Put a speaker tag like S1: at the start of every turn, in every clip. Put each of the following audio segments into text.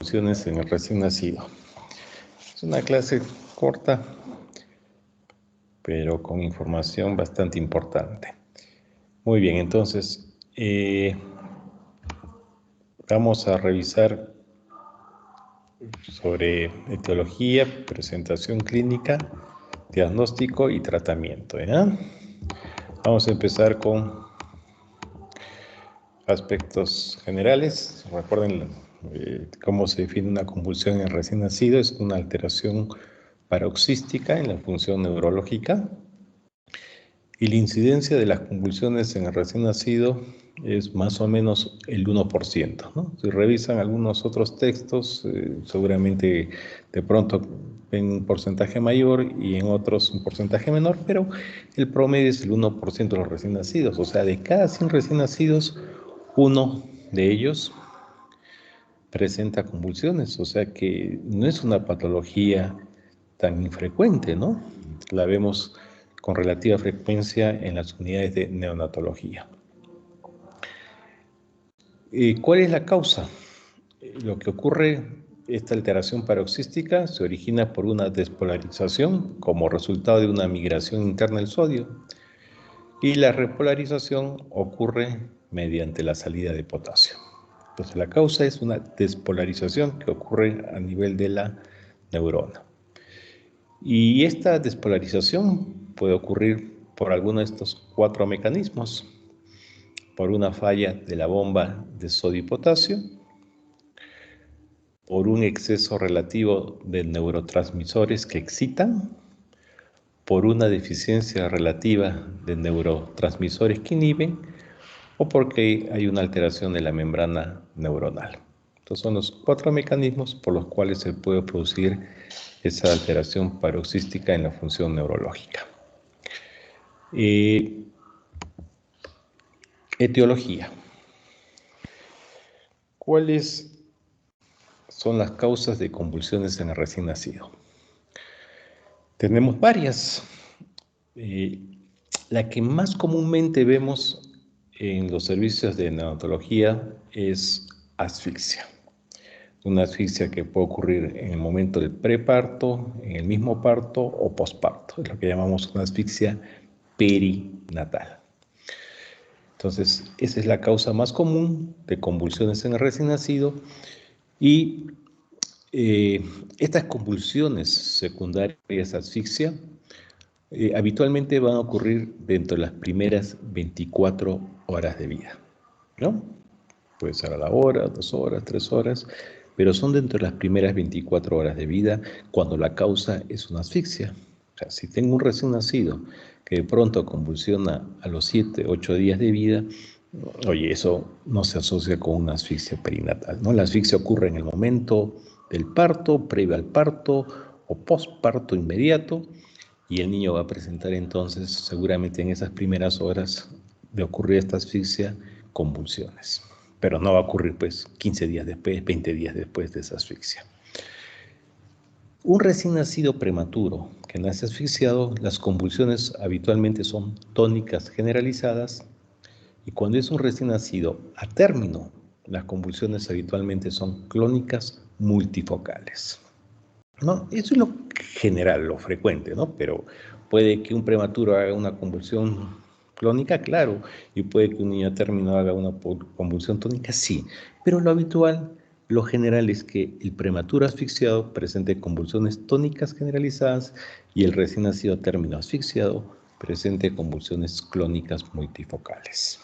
S1: convulsiones en el recién nacido. Es una clase corta, pero con información bastante importante. Muy bien, entonces vamos a revisar sobre etiología, presentación clínica, diagnóstico y tratamiento. Vamos a empezar con aspectos generales. Recuerden cómo se define una convulsión en el recién nacido. Es una alteración paroxística en la función neurológica. Y la incidencia de las convulsiones en el recién nacido es más o menos el 1%, ¿no? Si revisan algunos otros textos, seguramente de pronto ven un porcentaje mayor y en otros un porcentaje menor, pero el promedio es el 1% de los recién nacidos. O sea, de cada 100 recién nacidos, uno de ellos presenta convulsiones. O sea que no es una patología tan infrecuente, ¿no? La vemos con relativa frecuencia en las unidades de neonatología. ¿Cuál es la causa? Lo que ocurre, esta alteración paroxística se origina por una despolarización como resultado de una migración interna del sodio, y la repolarización ocurre mediante la salida de potasio. Entonces la causa es una despolarización que ocurre a nivel de la neurona. Y esta despolarización puede ocurrir por alguno de estos 4 mecanismos: por una falla de la bomba de sodio y potasio, por un exceso relativo de neurotransmisores que excitan, por una deficiencia relativa de neurotransmisores que inhiben, o porque hay una alteración de la membrana neuronal. Estos son los 4 mecanismos por los cuales se puede producir esa alteración paroxística en la función neurológica. Etiología. ¿Cuáles son las causas de convulsiones en el recién nacido? Tenemos varias. La que más comúnmente vemos en los servicios de neonatología es asfixia. Una asfixia que puede ocurrir en el momento del preparto, en el mismo parto o posparto. Es lo que llamamos una asfixia perinatal. Entonces, esa es la causa más común de convulsiones en el recién nacido. Y estas convulsiones secundarias a asfixia habitualmente van a ocurrir dentro de las primeras 24 horas de vida, ¿no? Puede ser a la hora, 2 horas, 3 horas, pero son dentro de las primeras 24 horas de vida cuando la causa es una asfixia. O sea, si tengo un recién nacido que de pronto convulsiona a los 7, 8 días de vida, oye, eso no se asocia con una asfixia perinatal, ¿no? La asfixia ocurre en el momento del parto, previo al parto o postparto inmediato, y el niño va a presentar entonces, seguramente en esas primeras horas de ocurrir esta asfixia, convulsiones. Pero no va a ocurrir pues 15 días después, 20 días después de esa asfixia. Un recién nacido prematuro que nace asfixiado, las convulsiones habitualmente son tónicas generalizadas, y cuando es un recién nacido a término, las convulsiones habitualmente son clónicas multifocales, ¿no? Eso es lo general, lo frecuente, ¿no? Pero puede que un prematuro haga una convulsión clónica, claro, y puede que un niño a término haga una convulsión tónica, sí. Pero lo habitual, lo general es que el prematuro asfixiado presente convulsiones tónicas generalizadas y el recién nacido a término asfixiado presente convulsiones clónicas multifocales.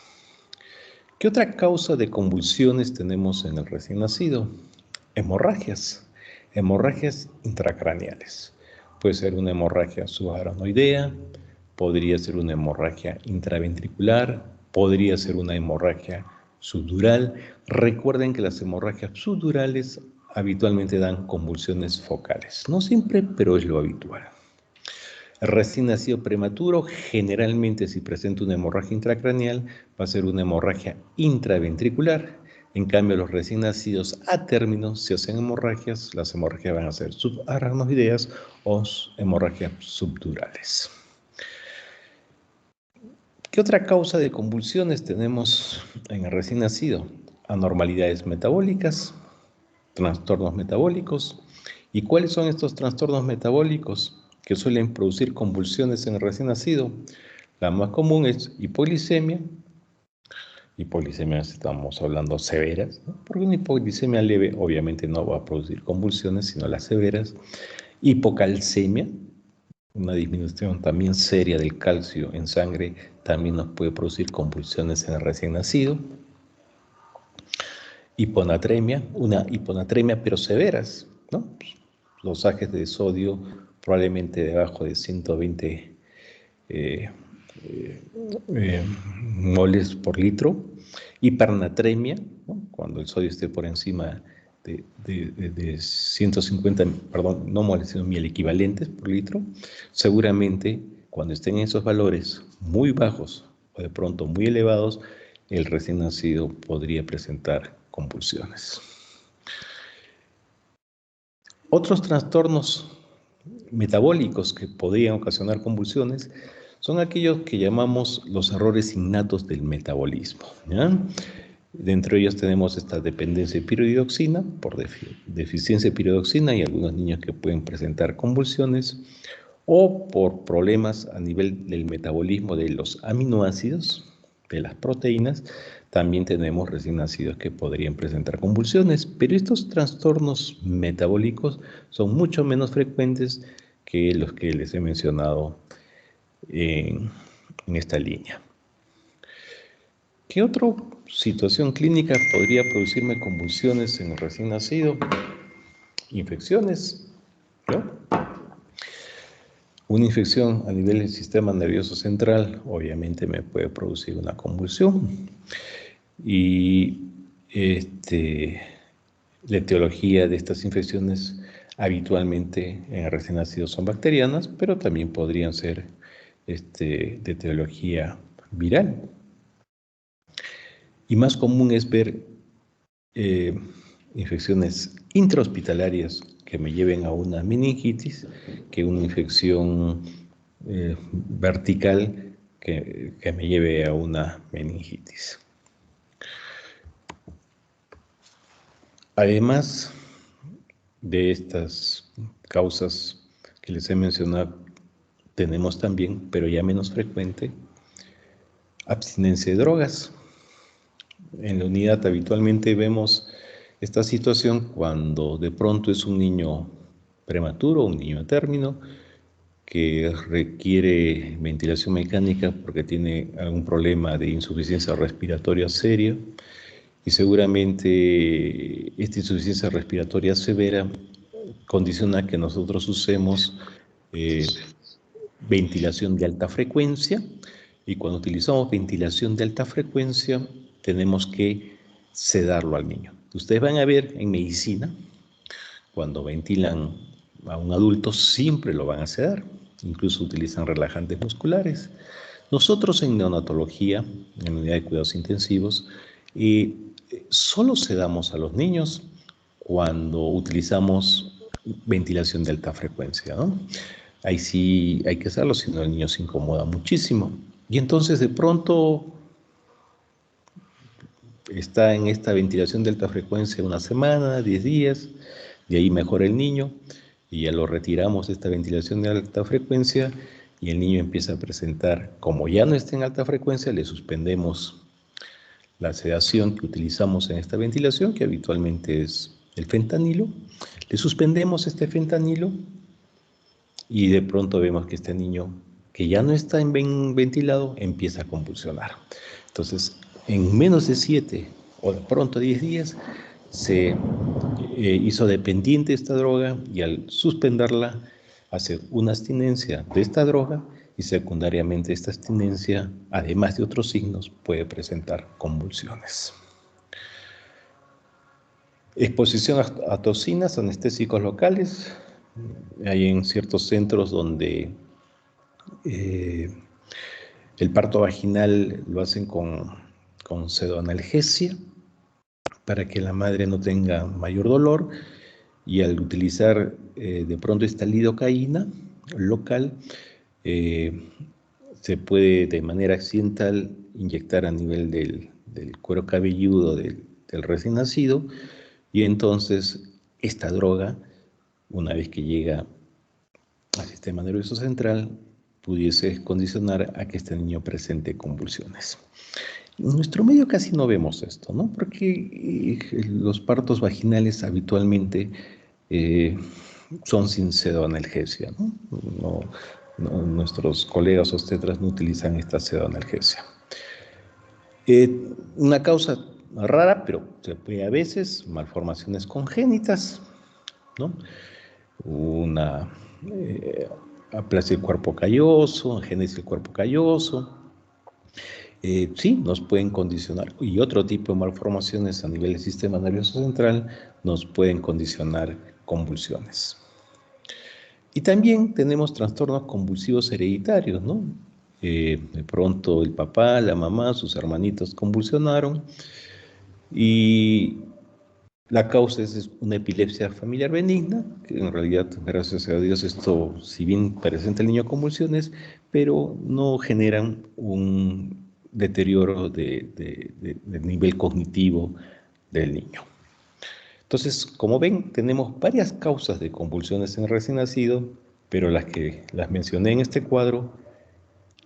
S1: ¿Qué otra causa de convulsiones tenemos en el recién nacido? Hemorragias intracraneales. Puede ser una hemorragia subarachnoidea, podría ser una hemorragia intraventricular, podría ser una hemorragia subdural. Recuerden que las hemorragias subdurales habitualmente dan convulsiones focales. No siempre, pero es lo habitual. El recién nacido prematuro, generalmente si presenta una hemorragia intracraneal, va a ser una hemorragia intraventricular. En cambio, los recién nacidos a término, si hacen hemorragias, las hemorragias van a ser subarachnoideas o hemorragias subdurales. ¿Qué otra causa de convulsiones tenemos en el recién nacido? Anormalidades metabólicas, trastornos metabólicos. ¿Y cuáles son estos trastornos metabólicos que suelen producir convulsiones en el recién nacido? La más común es hipoglicemia. Hipoglicemia, estamos hablando severas, ¿no? Porque una hipoglicemia leve obviamente no va a producir convulsiones, sino las severas. Hipocalcemia, una disminución también seria del calcio en sangre, también nos puede producir convulsiones en el recién nacido. Hiponatremia, una hiponatremia pero severas, ¿no? Dosajes de sodio probablemente debajo de 120 moles por litro. Hipernatremia, ¿no? Cuando el sodio esté por encima de 150, perdón, no moles, sino miel equivalentes por litro. Seguramente cuando estén esos valores muy bajos o de pronto muy elevados, el recién nacido podría presentar convulsiones. Otros trastornos metabólicos que podrían ocasionar convulsiones son aquellos que llamamos los errores innatos del metabolismo, ¿ya? Dentro de ellos tenemos esta dependencia de piridoxina, por deficiencia de piridoxina, y algunos niños que pueden presentar convulsiones, o por problemas a nivel del metabolismo de los aminoácidos, de las proteínas. También tenemos recién nacidos que podrían presentar convulsiones, pero estos trastornos metabólicos son mucho menos frecuentes que los que les he mencionado en esta línea. ¿Qué otra situación clínica podría producirme convulsiones en el recién nacido? Infecciones, ¿no? Una infección a nivel del sistema nervioso central obviamente me puede producir una convulsión. Y la etiología de estas infecciones habitualmente en el recién nacido son bacterianas, pero también podrían ser de etiología viral. Y más común es ver infecciones intrahospitalarias que me lleven a una meningitis que una infección vertical que me lleve a una meningitis. Además de estas causas que les he mencionado, tenemos también, pero ya menos frecuente, abstinencia de drogas. En la unidad habitualmente vemos esta situación cuando de pronto es un niño prematuro, un niño a término, que requiere ventilación mecánica porque tiene algún problema de insuficiencia respiratoria seria, y seguramente esta insuficiencia respiratoria severa condiciona que nosotros usemos ventilación de alta frecuencia, y cuando utilizamos ventilación de alta frecuencia tenemos que sedarlo al niño. Ustedes van a ver en medicina, cuando ventilan a un adulto siempre lo van a sedar, incluso utilizan relajantes musculares. Nosotros en neonatología, en la unidad de cuidados intensivos, solo sedamos a los niños cuando utilizamos ventilación de alta frecuencia, ¿no? Ahí sí hay que hacerlo, si no el niño se incomoda muchísimo. Y entonces de pronto está en esta ventilación de alta frecuencia una semana, 10 días, de ahí mejora el niño y ya lo retiramos de esta ventilación de alta frecuencia y el niño empieza a presentar, como ya no está en alta frecuencia, le suspendemos la sedación que utilizamos en esta ventilación, que habitualmente es el fentanilo. Le suspendemos este fentanilo y de pronto vemos que este niño, que ya no está ventilado, empieza a convulsionar. Entonces, en menos de 7 o de pronto 10 días, se hizo dependiente esta droga, y al suspenderla hace una abstinencia de esta droga, y secundariamente esta abstinencia, además de otros signos, puede presentar convulsiones. Exposición a toxinas, anestésicos locales. Hay en ciertos centros donde el parto vaginal lo hacen con pseudoanalgesia para que la madre no tenga mayor dolor, y al utilizar de pronto esta lidocaína local, se puede de manera accidental inyectar a nivel del cuero cabelludo del recién nacido, y entonces esta droga, una vez que llega al sistema nervioso central, pudiese condicionar a que este niño presente convulsiones. En nuestro medio casi no vemos esto, ¿no? Porque los partos vaginales habitualmente son sin pseudoanalgesia, ¿no? Nuestros colegas obstetras no utilizan esta pseudoanalgesia. Una causa rara, pero se puede a veces, malformaciones congénitas, ¿no? Una aplasia del cuerpo calloso, génesis del cuerpo calloso. Sí, nos pueden condicionar, y otro tipo de malformaciones a nivel del sistema nervioso central nos pueden condicionar convulsiones. Y también tenemos trastornos convulsivos hereditarios, ¿no? De pronto el papá, la mamá, sus hermanitos convulsionaron y la causa es una epilepsia familiar benigna, que en realidad, gracias a Dios, esto, si bien presenta el niño convulsiones, pero no generan un deterioro del nivel cognitivo del niño. Entonces, como ven, tenemos varias causas de convulsiones en el recién nacido, pero las que las mencioné en este cuadro,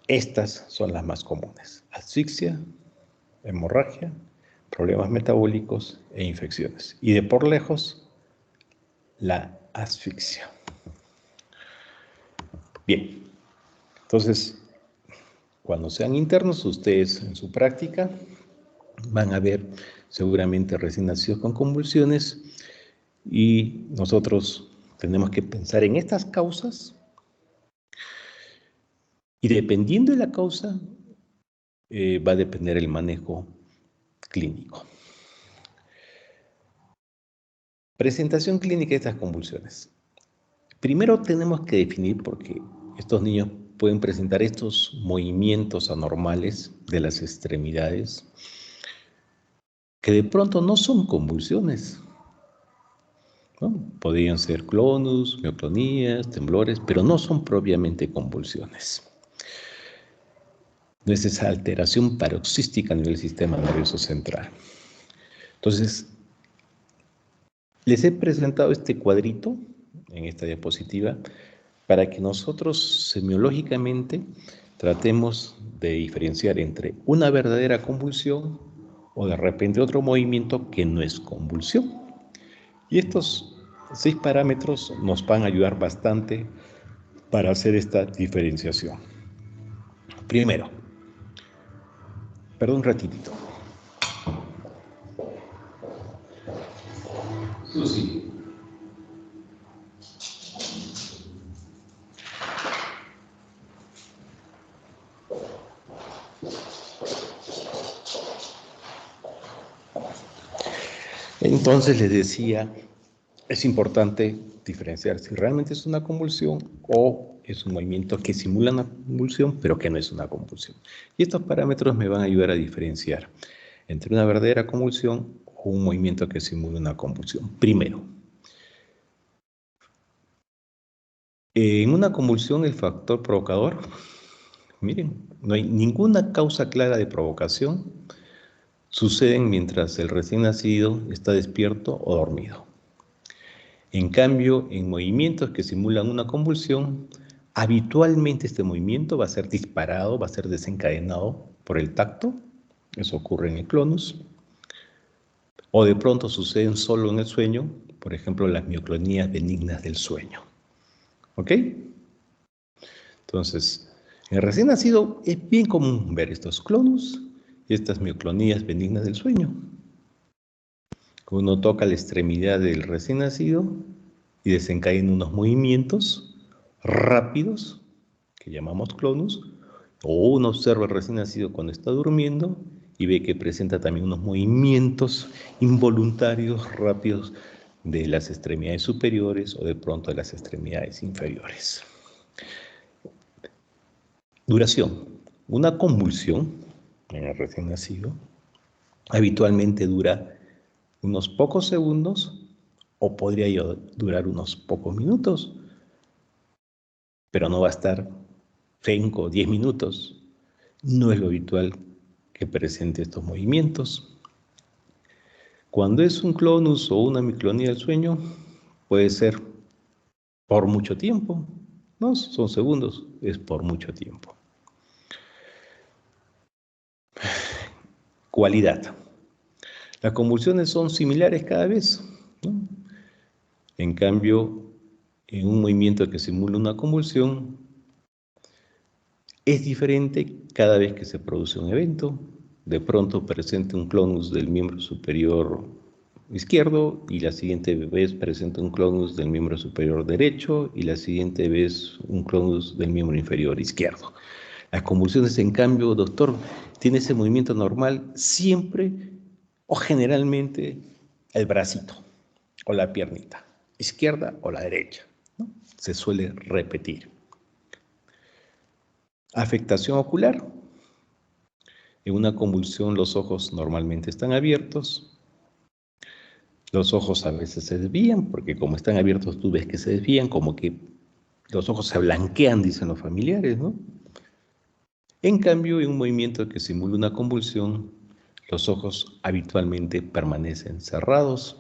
S1: estas son las más comunes: asfixia, hemorragia, problemas metabólicos e infecciones. Y de por lejos, la asfixia. Bien, entonces, cuando sean internos, ustedes en su práctica van a ver seguramente recién nacidos con convulsiones y nosotros tenemos que pensar en estas causas y dependiendo de la causa va a depender el manejo clínico. Presentación clínica de estas convulsiones. Primero tenemos que definir por qué estos niños pueden presentar estos movimientos anormales de las extremidades que de pronto no son convulsiones, ¿no? Podrían ser clonus, mioclonías, temblores, pero no son propiamente convulsiones. No es esa alteración paroxística a nivel del sistema nervioso central. Entonces, les he presentado este cuadrito en esta diapositiva para que nosotros semiológicamente tratemos de diferenciar entre una verdadera convulsión o de repente otro movimiento que no es convulsión. Y estos 6 parámetros nos van a ayudar bastante para hacer esta diferenciación. Primero, perdón un ratitito. Susi. Entonces les decía, es importante diferenciar si realmente es una convulsión o es un movimiento que simula una convulsión, pero que no es una convulsión. Y estos parámetros me van a ayudar a diferenciar entre una verdadera convulsión o un movimiento que simula una convulsión. Primero, en una convulsión el factor provocador, miren, no hay ninguna causa clara de provocación, suceden mientras el recién nacido está despierto o dormido. En cambio, en movimientos que simulan una convulsión, habitualmente este movimiento va a ser disparado, va a ser desencadenado por el tacto, eso ocurre en el clonus, o de pronto suceden solo en el sueño, por ejemplo, las mioclonías benignas del sueño. ¿Ok? Entonces, en el recién nacido es bien común ver estos clonus y estas mioclonías benignas del sueño. Uno toca la extremidad del recién nacido y desencadena unos movimientos rápidos, que llamamos clonus, o uno observa al recién nacido cuando está durmiendo y ve que presenta también unos movimientos involuntarios rápidos de las extremidades superiores o de pronto de las extremidades inferiores. Duración. Una convulsión en el recién nacido habitualmente dura unos pocos segundos o podría durar unos pocos minutos, pero no va a estar 5 o 10 minutos. No es lo habitual que presente estos movimientos. Cuando es un clonus o una miclonía del sueño, puede ser por mucho tiempo, no son segundos, es por mucho tiempo. Cualidad. Las convulsiones son similares cada vez, ¿no? En cambio, en un movimiento que simula una convulsión, es diferente cada vez que se produce un evento. De pronto presenta un clonus del miembro superior izquierdo y la siguiente vez presenta un clonus del miembro superior derecho y la siguiente vez un clonus del miembro inferior izquierdo. Las convulsiones, en cambio, doctor, tiene ese movimiento normal siempre o generalmente el bracito o la piernita, izquierda o la derecha, ¿no? Se suele repetir. Afectación ocular. En una convulsión los ojos normalmente están abiertos. Los ojos a veces se desvían, porque como están abiertos tú ves que se desvían, como que los ojos se blanquean, dicen los familiares, ¿no? En cambio, en un movimiento que simula una convulsión, los ojos habitualmente permanecen cerrados.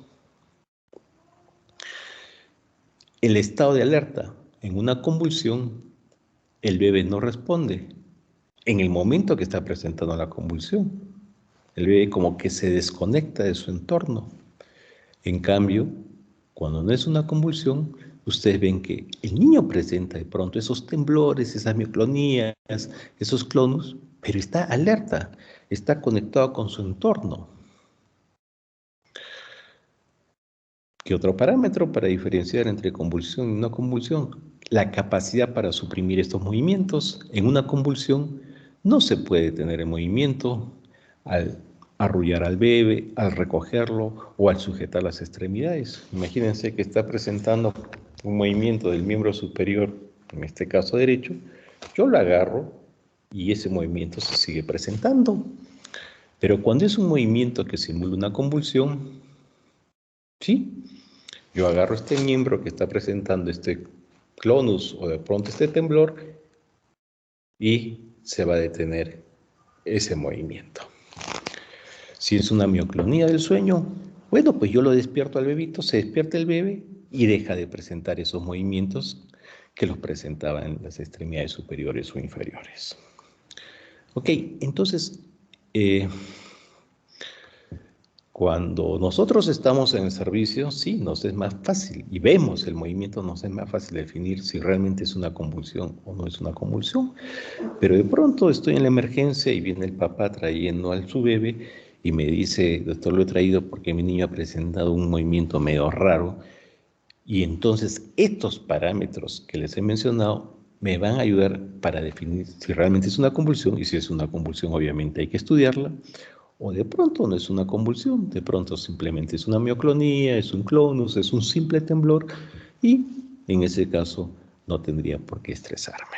S1: El estado de alerta. En una convulsión, el bebé no responde en el momento que está presentando la convulsión. El bebé como que se desconecta de su entorno. En cambio, cuando no es una convulsión, ustedes ven que el niño presenta de pronto esos temblores, esas mioclonías, esos clonus, pero está alerta, está conectado con su entorno. ¿Qué otro parámetro para diferenciar entre convulsión y no convulsión? La capacidad para suprimir estos movimientos. En una convulsión no se puede tener el movimiento al arrullar al bebé, al recogerlo o al sujetar las extremidades. Imagínense que está presentando un movimiento del miembro superior, en este caso derecho, yo lo agarro y ese movimiento se sigue presentando. Pero cuando es un movimiento que simula una convulsión, ¿sí? Yo agarro este miembro que está presentando este clonus o de pronto este temblor y se va a detener ese movimiento. Si es una mioclonía del sueño, bueno, pues yo lo despierto al bebito, se despierta el bebé y deja de presentar esos movimientos que los presentaba en las extremidades superiores o inferiores. Ok, entonces, cuando nosotros estamos en el servicio, sí, nos es más fácil y vemos el movimiento, nos es más fácil definir si realmente es una convulsión o no es una convulsión. Pero de pronto estoy en la emergencia y viene el papá trayendo a su bebé y me dice, doctor, lo he traído porque mi niño ha presentado un movimiento medio raro. Y entonces estos parámetros que les he mencionado me van a ayudar para definir si realmente es una convulsión, y si es una convulsión obviamente hay que estudiarla, o de pronto no es una convulsión, de pronto simplemente es una mioclonía, es un clonus, es un simple temblor, y en ese caso no tendría por qué estresarme.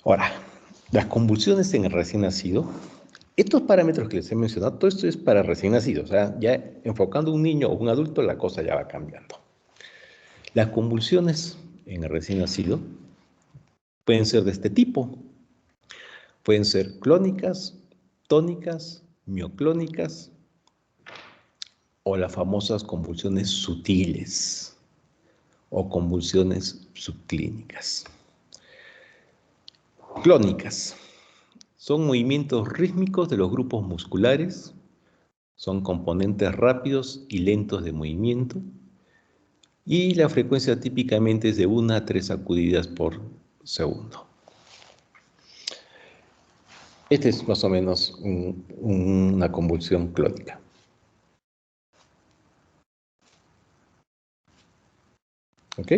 S1: Ahora, las convulsiones en el recién nacido, estos parámetros que les he mencionado, todo esto es para recién nacido, o sea, ya enfocando a un niño o un adulto, la cosa ya va cambiando. Las convulsiones en el recién nacido pueden ser de este tipo. Pueden ser clónicas, tónicas, mioclónicas o las famosas convulsiones sutiles o convulsiones subclínicas. Clónicas son movimientos rítmicos de los grupos musculares, son componentes rápidos y lentos de movimiento y la frecuencia típicamente es de 1 a 3 sacudidas por segundo. Esta es más o menos una convulsión clónica. ¿Ok?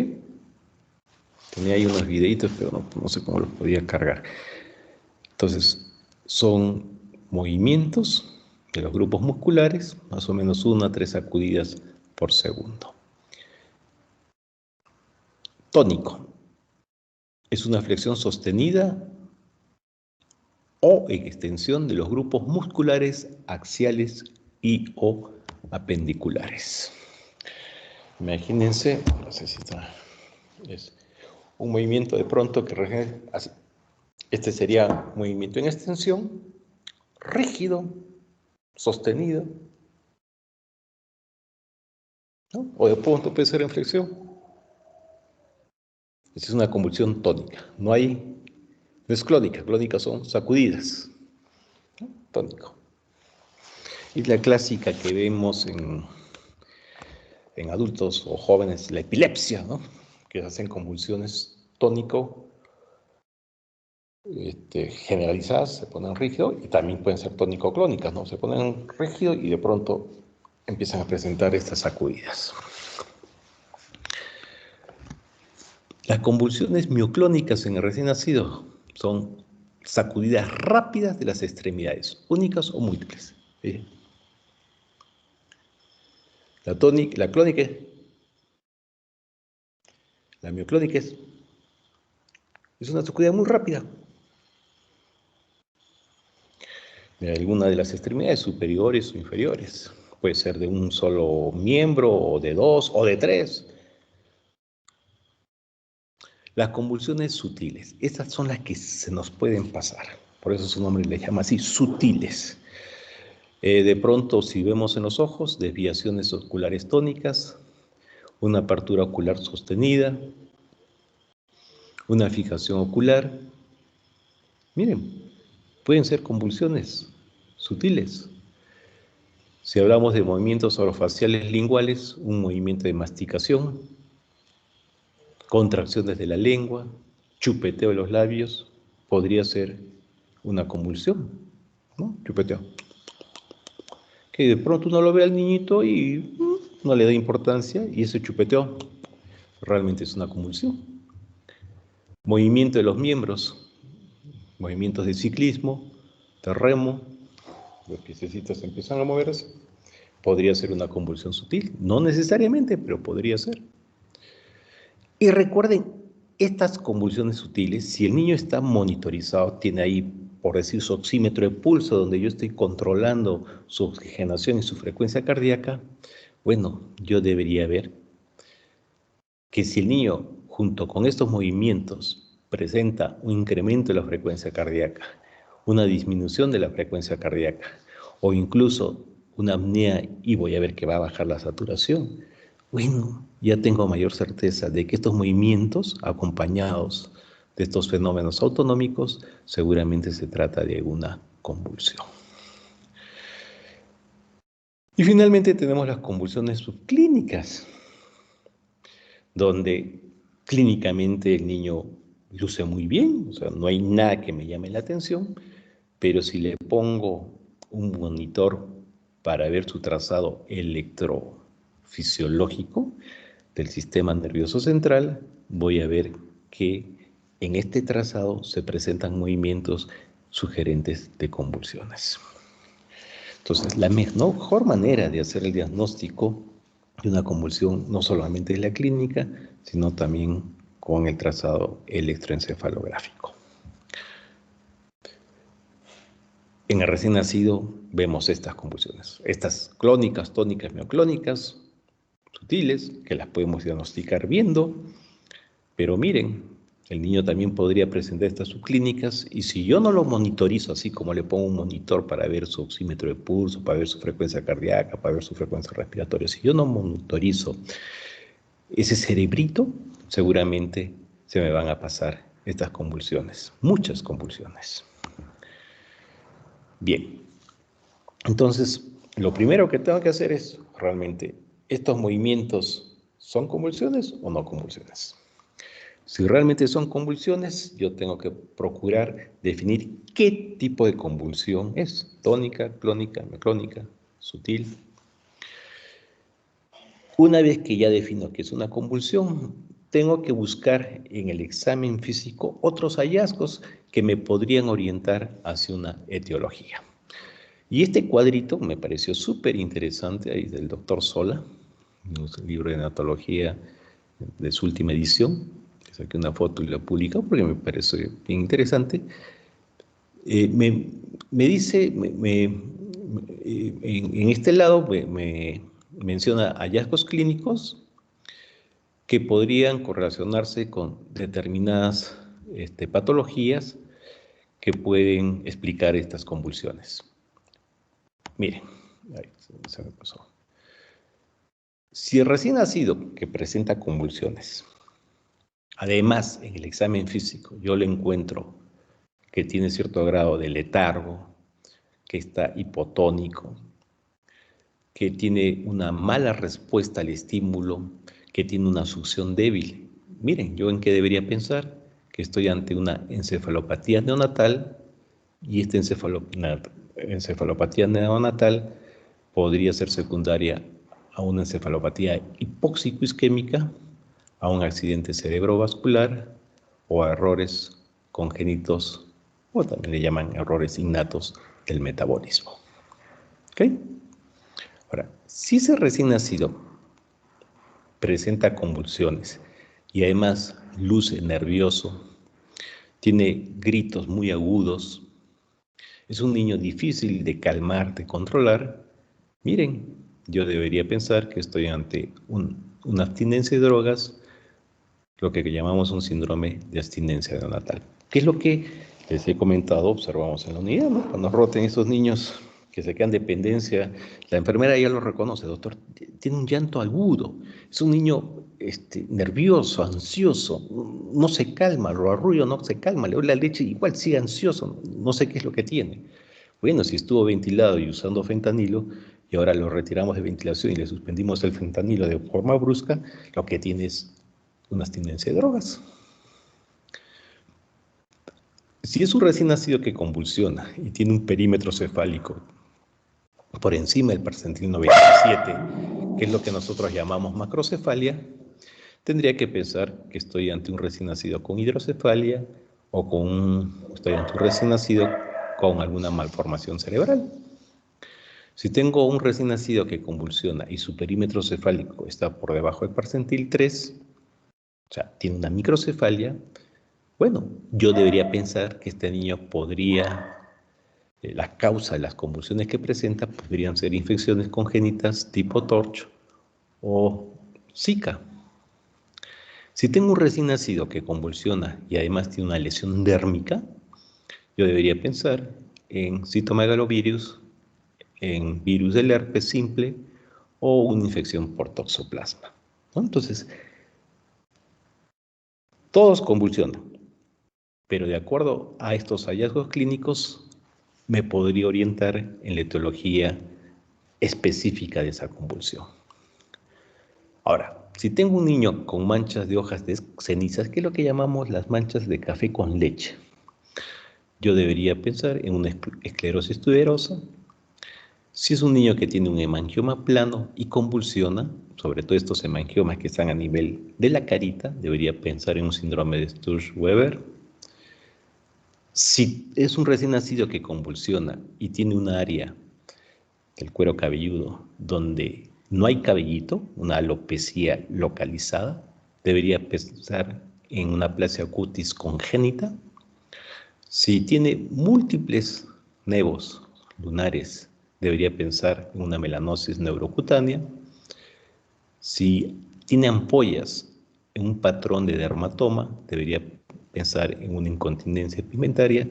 S1: Tenía ahí unos videitos, pero no sé cómo los podía cargar. Entonces, son movimientos de los grupos musculares, más o menos 1 a 3 sacudidas por segundo. Tónico. Es una flexión sostenida o en extensión de los grupos musculares axiales y o apendiculares. Imagínense, no sé si está, es un movimiento de pronto que así. Este sería movimiento en extensión, rígido, sostenida, ¿no? O de pronto puede ser en flexión. Esa es una convulsión tónica. No es clónica. Clónicas son sacudidas, ¿no? Tónico. Y la clásica que vemos en adultos o jóvenes, la epilepsia, ¿no? Que hacen convulsiones tónico, generalizadas, se ponen rígido, y también pueden ser tónico-clónicas, ¿no? Se ponen rígido y de pronto empiezan a presentar estas sacudidas. Las convulsiones mioclónicas en el recién nacido son sacudidas rápidas de las extremidades, únicas o múltiples. ¿Sí? La clónica, la mioclónica es una sacudida muy rápida de alguna de las extremidades superiores o inferiores. Puede ser de un solo miembro, o de dos, o de tres. Las convulsiones sutiles, estas son las que se nos pueden pasar. Por eso su nombre le llama así, sutiles. De pronto, si vemos en los ojos, desviaciones oculares tónicas, una apertura ocular sostenida, una fijación ocular. Miren, pueden ser convulsiones sutiles. Si hablamos de movimientos orofaciales linguales, un movimiento de masticación, contracciones de la lengua, chupeteo de los labios, podría ser una convulsión, ¿no? Chupeteo. Que de pronto uno lo ve al niñito y no le da importancia, y ese chupeteo realmente es una convulsión. Movimiento de los miembros, movimientos de ciclismo, de remo, los piececitos empiezan a moverse, podría ser una convulsión sutil, no necesariamente, pero podría ser. Y recuerden, estas convulsiones sutiles, si el niño está monitorizado, tiene ahí, por decir, su oxímetro de pulso, donde yo estoy controlando su oxigenación y su frecuencia cardíaca, bueno, yo debería ver que si el niño, junto con estos movimientos, presenta un incremento de la frecuencia cardíaca, una disminución de la frecuencia cardíaca, o incluso una apnea, y voy a ver que va a bajar la saturación, bueno, ya tengo mayor certeza de que estos movimientos, acompañados de estos fenómenos autonómicos, seguramente se trata de una convulsión. Y finalmente tenemos las convulsiones subclínicas, donde clínicamente el niño luce muy bien, o sea, no hay nada que me llame la atención, pero si le pongo un monitor para ver su trazado electrofisiológico del sistema nervioso central, voy a ver que en este trazado se presentan movimientos sugerentes de convulsiones. Entonces, la mejor manera de hacer el diagnóstico de una convulsión no solamente es la clínica, sino también con el trazado electroencefalográfico. En el recién nacido vemos estas convulsiones, estas clónicas, tónicas, mioclónicas, sutiles, que las podemos diagnosticar viendo, pero miren, el niño también podría presentar estas subclínicas, y si yo no lo monitorizo, así como le pongo un monitor para ver su oxímetro de pulso, para ver su frecuencia cardíaca, para ver su frecuencia respiratoria, si yo no monitorizo ese cerebrito, seguramente se me van a pasar estas convulsiones, muchas convulsiones. Bien, entonces lo primero que tengo que hacer es realmente, ¿estos movimientos son convulsiones o no convulsiones? Si realmente son convulsiones, yo tengo que procurar definir qué tipo de convulsión es, tónica, clónica, mioclónica, sutil. Una vez que ya defino que es una convulsión, tengo que buscar en el examen físico otros hallazgos que me podrían orientar hacia una etiología. Y este cuadrito me pareció súper interesante, ahí del doctor Sola, un libro de neonatología de su última edición. Saqué una foto y la publicó porque me parece bien interesante. Me dice, en este lado me menciona hallazgos clínicos que podrían correlacionarse con determinadas patologías que pueden explicar estas convulsiones. Miren, ahí se me pasó. Si el recién nacido que presenta convulsiones, además en el examen físico yo le encuentro que tiene cierto grado de letargo, que está hipotónico, que tiene una mala respuesta al estímulo, que tiene una succión débil. Miren, ¿yo en qué debería pensar? Que estoy ante una encefalopatía neonatal y esta encefalopatía neonatal podría ser secundaria a una encefalopatía hipóxico-isquémica, a un accidente cerebrovascular o a errores congénitos, o también le llaman errores innatos del metabolismo. ¿Ok? Ahora, si ese recién nacido presenta convulsiones y además luce nervioso, tiene gritos muy agudos, es un niño difícil de calmar, de controlar, miren, yo debería pensar que estoy ante una abstinencia de drogas, lo que llamamos un síndrome de abstinencia neonatal. ¿Qué es lo que les he comentado? Observamos en la unidad, ¿no? Cuando roten esos niños que se quedan dependencia, la enfermera ya lo reconoce, doctor, tiene un llanto agudo, es un niño nervioso, ansioso, no se calma, lo arrullo, no se calma, le doy la leche, igual sigue ansioso, no sé qué es lo que tiene. Bueno, si estuvo ventilado y usando fentanilo, y ahora lo retiramos de ventilación y le suspendimos el fentanilo de forma brusca, lo que tiene es una abstinencia de drogas. Si es un recién nacido que convulsiona y tiene un perímetro cefálico por encima del percentil 97, que es lo que nosotros llamamos macrocefalia, tendría que pensar que estoy ante un recién nacido con hidrocefalia o estoy ante un recién nacido con alguna malformación cerebral. Si tengo un recién nacido que convulsiona y su perímetro cefálico está por debajo del percentil 3, o sea, tiene una microcefalia, bueno, yo debería pensar que este niño la causa de las convulsiones que presenta podrían ser infecciones congénitas tipo TORCH o Zika. Si tengo un recién nacido que convulsiona y además tiene una lesión dérmica, yo debería pensar en citomegalovirus, en virus del herpes simple o una infección por toxoplasma, ¿no? Entonces, todos convulsionan, pero de acuerdo a estos hallazgos clínicos, me podría orientar en la etiología específica de esa convulsión. Ahora, si tengo un niño con manchas de hojas de cenizas, que es lo que llamamos las manchas de café con leche, yo debería pensar en una esclerosis tuberosa. Si es un niño que tiene un hemangioma plano y convulsiona, sobre todo estos hemangiomas que están a nivel de la carita, debería pensar en un síndrome de Sturge-Weber. Si es un recién nacido que convulsiona y tiene un área del cuero cabelludo donde no hay cabellito, una alopecia localizada, debería pensar en una aplasia cutis congénita. Si tiene múltiples nevos lunares, debería pensar en una melanosis neurocutánea. Si tiene ampollas en un patrón de dermatoma, debería pensar en una incontinencia pigmentaria.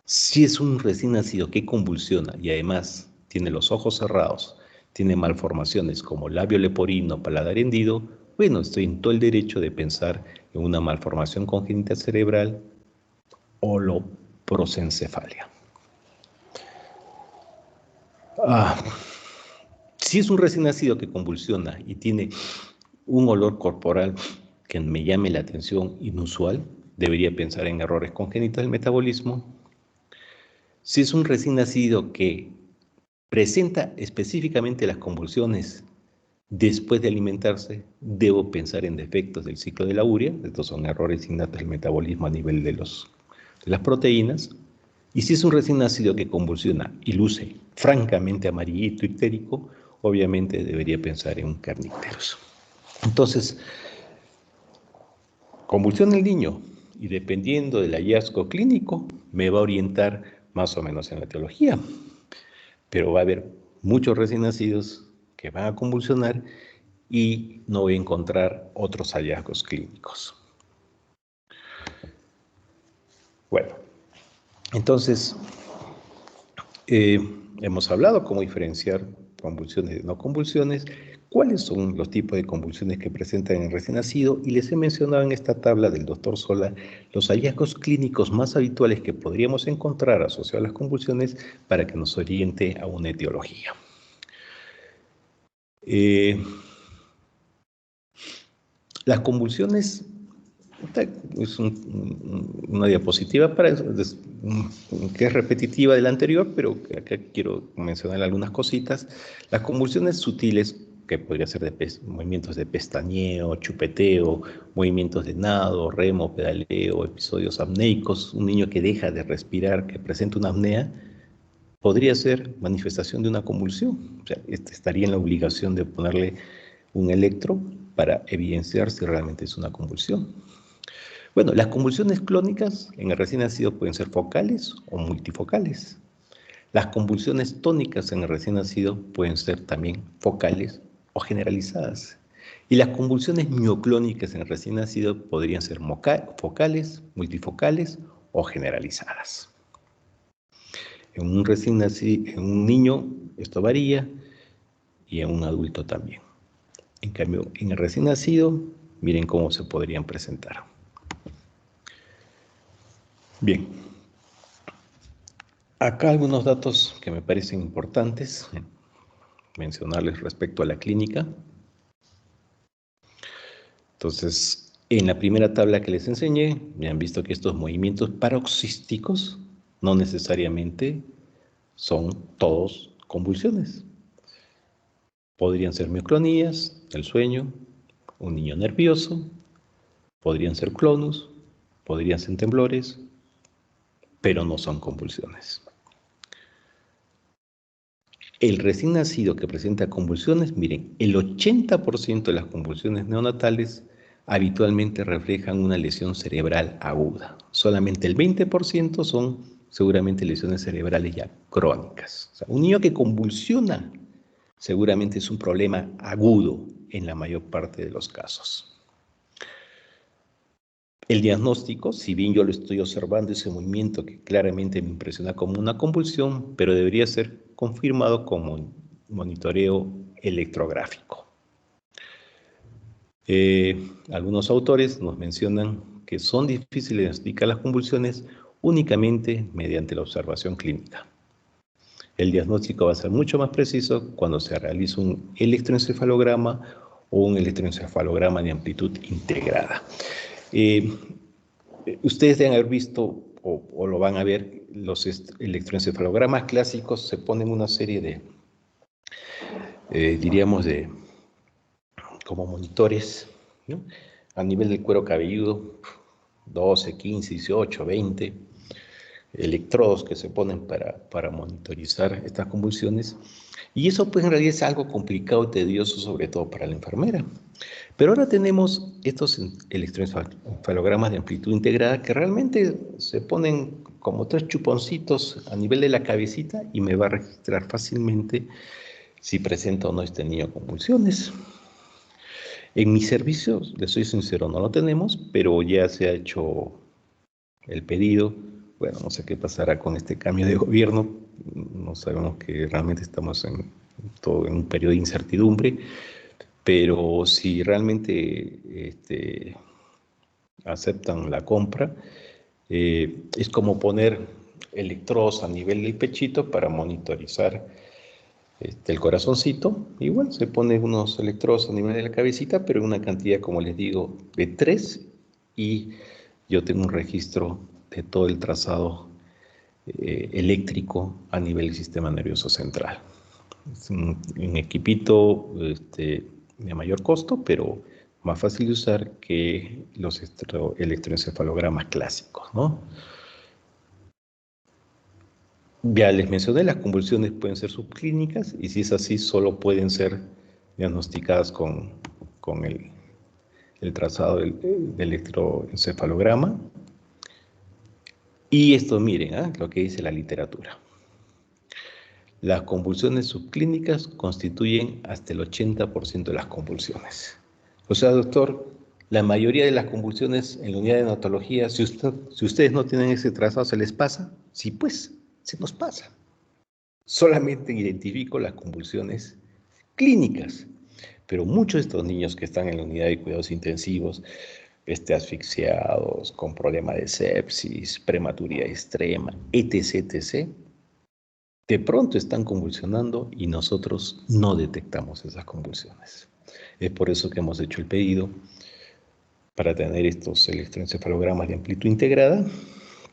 S1: Si es un recién nacido que convulsiona y además tiene los ojos cerrados, tiene malformaciones como labio leporino, paladar hendido, bueno, estoy en todo el derecho de pensar en una malformación congénita cerebral o prosencefalia. Si es un recién nacido que convulsiona y tiene un olor corporal que me llame la atención inusual, debería pensar en errores congénitos del metabolismo. Si es un recién nacido que presenta específicamente las convulsiones después de alimentarse, debo pensar en defectos del ciclo de la urea. Estos son errores innatos del metabolismo a nivel de las proteínas. Y si es un recién nacido que convulsiona y luce francamente amarillito, ictérico, obviamente debería pensar en un kernicterus. Entonces, convulsiona el niño y dependiendo del hallazgo clínico, me va a orientar más o menos en la etiología. Pero va a haber muchos recién nacidos que van a convulsionar y no voy a encontrar otros hallazgos clínicos. Bueno, entonces, hemos hablado cómo diferenciar convulsiones de no convulsiones, cuáles son los tipos de convulsiones que presentan en el recién nacido, y les he mencionado en esta tabla del doctor Sola los hallazgos clínicos más habituales que podríamos encontrar asociados a las convulsiones para que nos oriente a una etiología. Las convulsiones, es una diapositiva para eso, que es repetitiva de la anterior, pero acá quiero mencionar algunas cositas. Las convulsiones sutiles, que podría ser de movimientos de pestañeo, chupeteo, movimientos de nado, remo, pedaleo, episodios apneicos, un niño que deja de respirar, que presenta una apnea, podría ser manifestación de una convulsión. O sea, estaría en la obligación de ponerle un electro para evidenciar si realmente es una convulsión. Bueno, las convulsiones clónicas en el recién nacido pueden ser focales o multifocales. Las convulsiones tónicas en el recién nacido pueden ser también focales o generalizadas. Y las convulsiones mioclónicas en el recién nacido podrían ser focales, multifocales o generalizadas. En un recién nacido, en un niño esto varía y en un adulto también. En cambio, en el recién nacido, miren cómo se podrían presentar. Bien, acá algunos datos que me parecen importantes mencionarles respecto a la clínica. Entonces, en la primera tabla que les enseñé, ya han visto que estos movimientos paroxísticos no necesariamente son todos convulsiones. Podrían ser mioclonías, el sueño, un niño nervioso, podrían ser clonus, podrían ser temblores, pero no son convulsiones. El recién nacido que presenta convulsiones, miren, el 80% de las convulsiones neonatales habitualmente reflejan una lesión cerebral aguda. Solamente el 20% son seguramente lesiones cerebrales ya crónicas. O sea, un niño que convulsiona seguramente es un problema agudo en la mayor parte de los casos. El diagnóstico, si bien yo lo estoy observando, ese movimiento que claramente me impresiona como una convulsión, pero debería ser confirmado como monitoreo electrográfico. Algunos autores nos mencionan que son difíciles de diagnosticar las convulsiones únicamente mediante la observación clínica. El diagnóstico va a ser mucho más preciso cuando se realiza un electroencefalograma o un electroencefalograma de amplitud integrada. Ustedes deben haber visto o lo van a ver, los electroencefalogramas clásicos se ponen una serie de, diríamos, de como monitores, ¿no? A nivel del cuero cabelludo, 12, 15, 18, 20 electrodos que se ponen para monitorizar estas convulsiones. Y eso pues en realidad es algo complicado y tedioso, sobre todo para la enfermera. Pero ahora tenemos estos electroencefalogramas de amplitud integrada que realmente se ponen como 3 chuponcitos a nivel de la cabecita y me va a registrar fácilmente si presenta o no este niño convulsiones. En mi servicio, les soy sincero, no lo tenemos, pero ya se ha hecho el pedido. Bueno, no sé qué pasará con este cambio de gobierno. No sabemos que realmente estamos en un periodo de incertidumbre. Pero si realmente aceptan la compra, es como poner electrodos a nivel del pechito para monitorizar el corazoncito. Igual se pone unos electrodos a nivel de la cabecita, pero en una cantidad, como les digo, de 3, y yo tengo un registro de todo el trazado eléctrico a nivel del sistema nervioso central. Es un equipito de mayor costo, pero más fácil de usar que los electroencefalogramas clásicos, ¿no? Ya les mencioné, las convulsiones pueden ser subclínicas y si es así, solo pueden ser diagnosticadas con el trazado del electroencefalograma. Y esto, miren, lo que dice la literatura. Las convulsiones subclínicas constituyen hasta el 80% de las convulsiones. O sea, doctor, la mayoría de las convulsiones en la unidad de neonatología, si ustedes no tienen ese trazado, ¿se les pasa? Sí, pues, se nos pasa. Solamente identifico las convulsiones clínicas, pero muchos de estos niños que están en la unidad de cuidados intensivos, asfixiados, con problemas de sepsis, prematuridad extrema, etc., etc., de pronto están convulsionando y nosotros no detectamos esas convulsiones. Es por eso que hemos hecho el pedido para tener estos electroencefalogramas de amplitud integrada,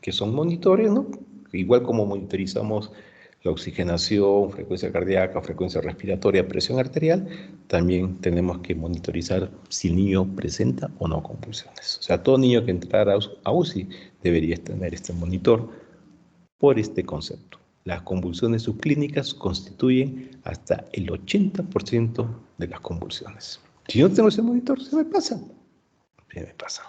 S1: que son monitores, ¿no? Igual como monitorizamos la oxigenación, frecuencia cardíaca, frecuencia respiratoria, presión arterial, también tenemos que monitorizar si el niño presenta o no convulsiones. O sea, todo niño que entrara a UCI debería tener este monitor por este concepto. Las convulsiones subclínicas constituyen hasta el 80% de las convulsiones. Si yo no tengo ese monitor, se me pasa. Se me pasa.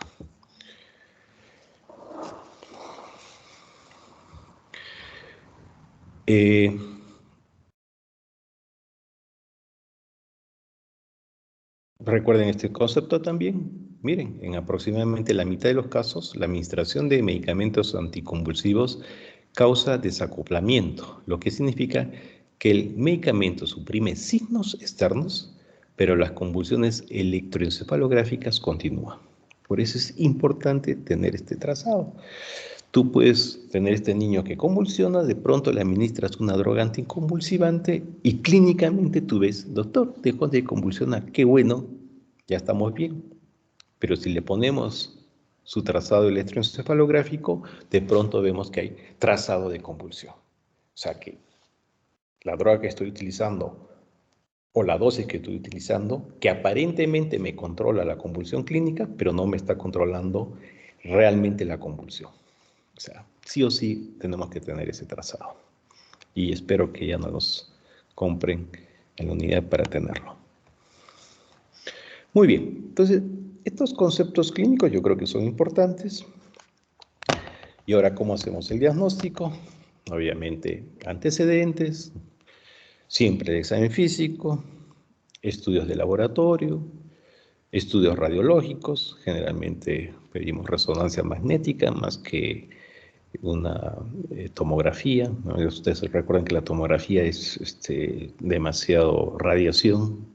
S1: Recuerden este concepto también. Miren, en aproximadamente la mitad de los casos, la administración de medicamentos anticonvulsivos causa desacoplamiento, lo que significa que el medicamento suprime signos externos, pero las convulsiones electroencefalográficas continúan. Por eso es importante tener este trazado. Tú puedes tener este niño que convulsiona, de pronto le administras una droga anticonvulsivante y clínicamente tú ves, doctor, dejó de convulsionar, qué bueno, ya estamos bien. Pero si le ponemos su trazado electroencefalográfico, de pronto vemos que hay trazado de convulsión. O sea que la droga que estoy utilizando o la dosis que estoy utilizando, que aparentemente me controla la convulsión clínica, pero no me está controlando realmente la convulsión. O sea, sí o sí tenemos que tener ese trazado. Y espero que ya no los compren en la unidad para tenerlo. Muy bien, entonces estos conceptos clínicos yo creo que son importantes. Y ahora, ¿cómo hacemos el diagnóstico? Obviamente, antecedentes, siempre el examen físico, estudios de laboratorio, estudios radiológicos, generalmente pedimos resonancia magnética más que una tomografía, ¿no? Ustedes recuerdan que la tomografía es demasiado radiación,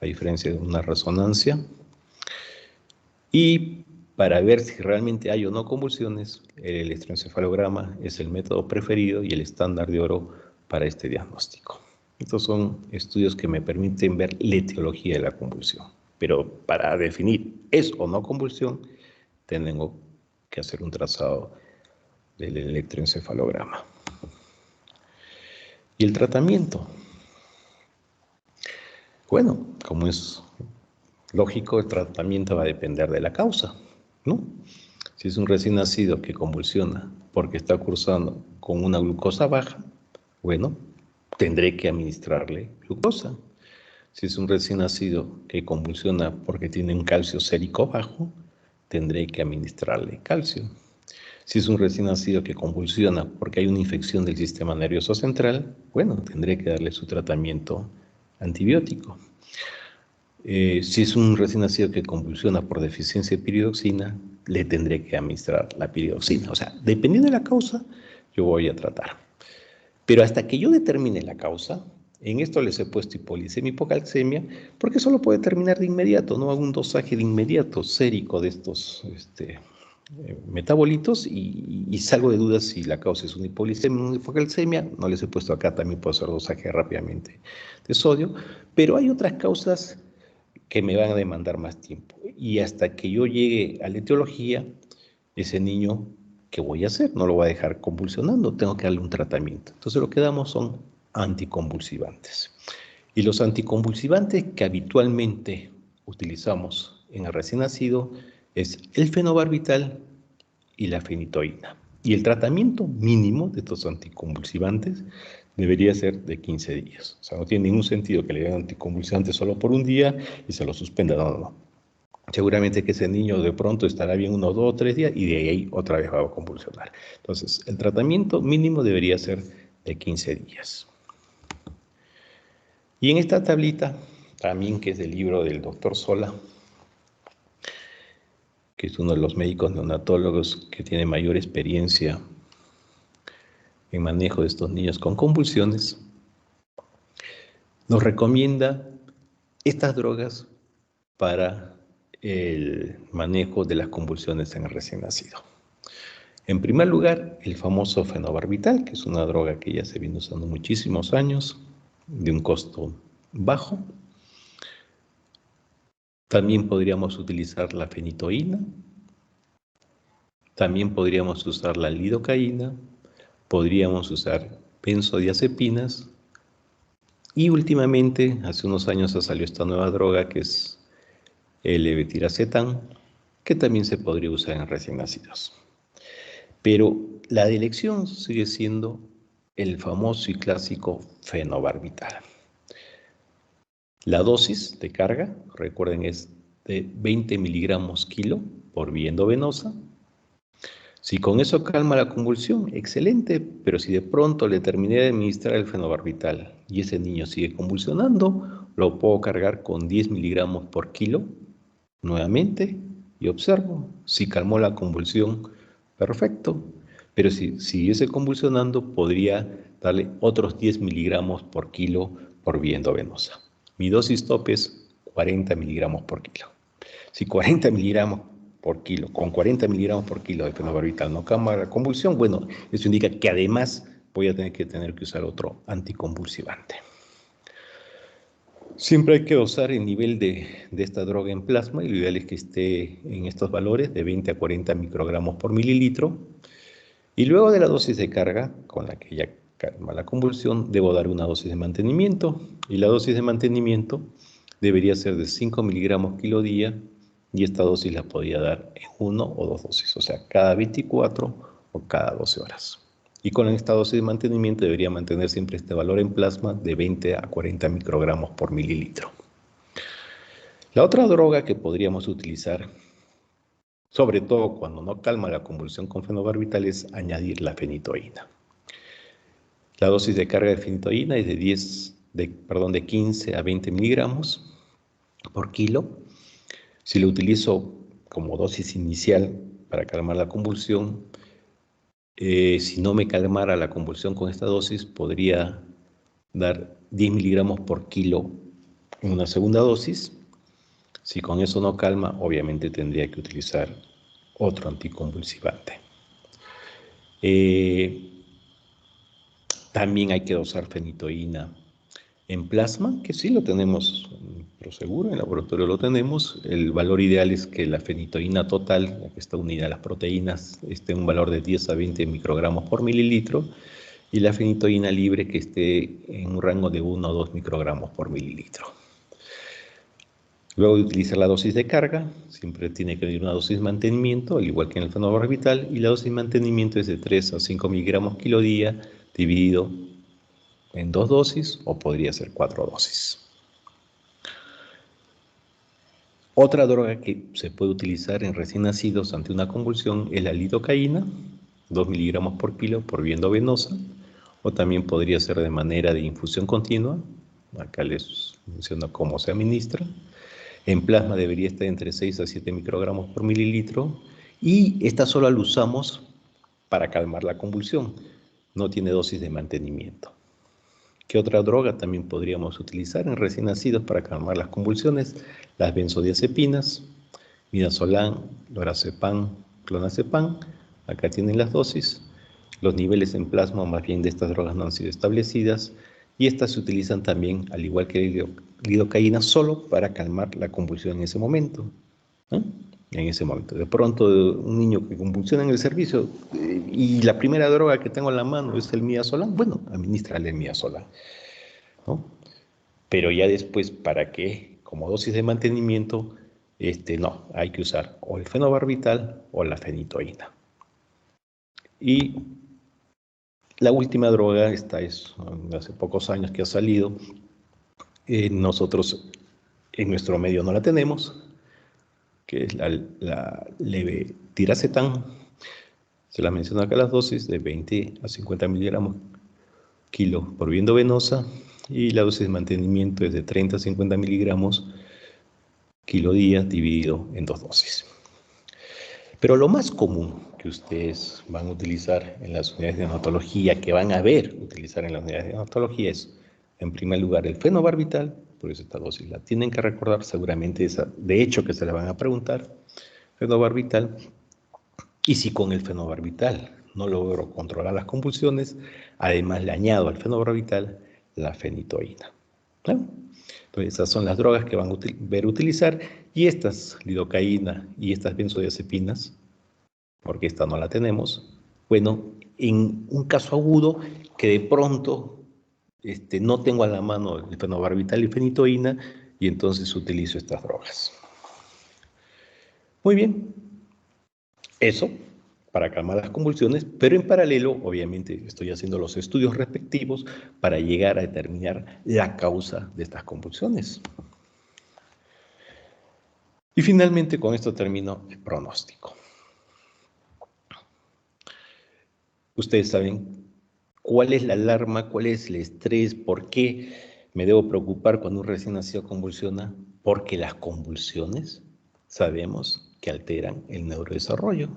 S1: a diferencia de una resonancia. Y para ver si realmente hay o no convulsiones, el electroencefalograma es el método preferido y el estándar de oro para este diagnóstico. Estos son estudios que me permiten ver la etiología de la convulsión. Pero para definir es o no convulsión, tengo que hacer un trazado del electroencefalograma. ¿Y el tratamiento? Bueno, como es lógico, el tratamiento va a depender de la causa, ¿no? Si es un recién nacido que convulsiona porque está cursando con una glucosa baja, bueno, tendré que administrarle glucosa. Si es un recién nacido que convulsiona porque tiene un calcio sérico bajo, tendré que administrarle calcio. Si es un recién nacido que convulsiona porque hay una infección del sistema nervioso central, bueno, tendré que darle su tratamiento antibiótico. Si es un recién nacido que convulsiona por deficiencia de piridoxina, le tendré que administrar la piridoxina. O sea, dependiendo de la causa, yo voy a tratar. Pero hasta que yo determine la causa, en esto les he puesto hipoglicemia, hipocalcemia, porque eso lo puede determinar de inmediato, no hago un dosaje de inmediato sérico de estos metabolitos y salgo de dudas si la causa es una hipoglicemia o una hipocalcemia. No les he puesto acá, también puedo hacer dosaje rápidamente de sodio, pero hay otras causas que me van a demandar más tiempo. Y hasta que yo llegue a la etiología, ese niño, ¿qué voy a hacer? No lo voy a dejar convulsionando, tengo que darle un tratamiento. Entonces lo que damos son anticonvulsivantes. Y los anticonvulsivantes que habitualmente utilizamos en el recién nacido es el fenobarbital y la fenitoína. Y el tratamiento mínimo de estos anticonvulsivantes debería ser de 15 días. O sea, no tiene ningún sentido que le den anticonvulsivantes solo por un día y se lo suspenda. No, no, no. Seguramente que ese niño de pronto estará bien unos 2 o 3 días y de ahí otra vez va a convulsionar. Entonces, el tratamiento mínimo debería ser de 15 días. Y en esta tablita, también que es del libro del doctor Sola, que es uno de los médicos neonatólogos que tiene mayor experiencia en manejo de estos niños con convulsiones, nos recomienda estas drogas para el manejo de las convulsiones en el recién nacido. En primer lugar, el famoso fenobarbital, que es una droga que ya se viene usando muchísimos años, de un costo bajo. También podríamos utilizar la fenitoína, también podríamos usar la lidocaína, podríamos usar benzodiazepinas y últimamente, hace unos años, salió esta nueva droga que es el levetiracetam, que también se podría usar en recién nacidos. Pero la de elección sigue siendo el famoso y clásico fenobarbital. La dosis de carga, recuerden, es de 20 miligramos kilo por vía endovenosa. Si con eso calma la convulsión, excelente, pero si de pronto le terminé de administrar el fenobarbital y ese niño sigue convulsionando, lo puedo cargar con 10 miligramos por kilo nuevamente y observo. Si calmó la convulsión, perfecto, pero si siguiese convulsionando, podría darle otros 10 miligramos por kilo por vía endovenosa. Mi dosis tope es 40 miligramos por kilo. Si 40 miligramos por kilo, con 40 miligramos por kilo de fenobarbital no calma la convulsión, bueno, eso indica que además voy a tener que usar otro anticonvulsivante. Siempre hay que dosar el nivel de esta droga en plasma y lo ideal es que esté en estos valores de 20 a 40 microgramos por mililitro. Y luego de la dosis de carga, con la que ya calma la convulsión, debo dar una dosis de mantenimiento. Y la dosis de mantenimiento debería ser de 5 miligramos kilo día y esta dosis la podría dar en 1 o 2 dosis, o sea, cada 24 o cada 12 horas. Y con esta dosis de mantenimiento debería mantener siempre este valor en plasma de 20 a 40 microgramos por mililitro. La otra droga que podríamos utilizar, sobre todo cuando no calma la convulsión con fenobarbital, es añadir la fenitoína. La dosis de carga de fenitoína es de 15 a 20 miligramos por kilo. Si lo utilizo como dosis inicial para calmar la convulsión, si no me calmara la convulsión con esta dosis, podría dar 10 miligramos por kilo en una segunda dosis. Si con eso no calma, obviamente tendría que utilizar otro anticonvulsivante. También hay que dosar fenitoína en plasma, que sí lo tenemos, pero seguro, en el laboratorio lo tenemos. El valor ideal es que la fenitoína total, la que está unida a las proteínas, esté en un valor de 10 a 20 microgramos por mililitro, y la fenitoína libre que esté en un rango de 1 o 2 microgramos por mililitro. Luego de utilizar la dosis de carga, siempre tiene que venir una dosis de mantenimiento, al igual que en el fenobarbital, y la dosis de mantenimiento es de 3 a 5 miligramos kilo día, dividido en 2 dosis, o podría ser 4 dosis. Otra droga que se puede utilizar en recién nacidos ante una convulsión es la lidocaína, 2 miligramos por kilo por vía endovenosa, o también podría ser de manera de infusión continua. Acá les menciono cómo se administra. En plasma debería estar entre 6 a 7 microgramos por mililitro, y esta solo la usamos para calmar la convulsión, no tiene dosis de mantenimiento. ¿Qué otra droga también podríamos utilizar en recién nacidos para calmar las convulsiones? Las benzodiazepinas, midazolam, lorazepam, clonazepam. Acá tienen las dosis. Los niveles en plasma, más bien, de estas drogas no han sido establecidas, y estas se utilizan también, al igual que la lidocaína, solo para calmar la convulsión en ese momento. En ese momento. De pronto, un niño que convulsiona en el servicio y la primera droga que tengo en la mano es el midazolam, bueno, administrale el midazolam, ¿no? Pero ya después, ¿para qué? Como dosis de mantenimiento, no, hay que usar o el fenobarbital o la fenitoína. Y la última droga, esta es hace pocos años que ha salido, nosotros en nuestro medio no la tenemos, que es la levetiracetam. Se la menciona acá las dosis de 20 a 50 miligramos kilo por vía endovenosa, y la dosis de mantenimiento es de 30 a 50 miligramos kilo día dividido en 2 dosis. Pero lo más común que ustedes van a utilizar en las unidades de neonatología, que van a ver utilizar en las unidades de neonatología, es En primer lugar, el fenobarbital, por eso esta dosis la tienen que recordar, seguramente de hecho que se la van a preguntar, fenobarbital. Y si con el fenobarbital no logro controlar las convulsiones, además le añado al fenobarbital la fenitoína. ¿No? Entonces, esas son las drogas que van a ver utilizar, y estas, lidocaína y estas benzodiazepinas, porque esta no la tenemos, bueno, en un caso agudo que de pronto no tengo a la mano el fenobarbital y fenitoína, y entonces utilizo estas drogas. Muy bien, eso para calmar las convulsiones, pero en paralelo, obviamente, estoy haciendo los estudios respectivos para llegar a determinar la causa de estas convulsiones. Y finalmente, con esto termino el pronóstico. Ustedes saben cuál es la alarma, cuál es el estrés, por qué me debo preocupar cuando un recién nacido convulsiona, porque las convulsiones sabemos que alteran el neurodesarrollo.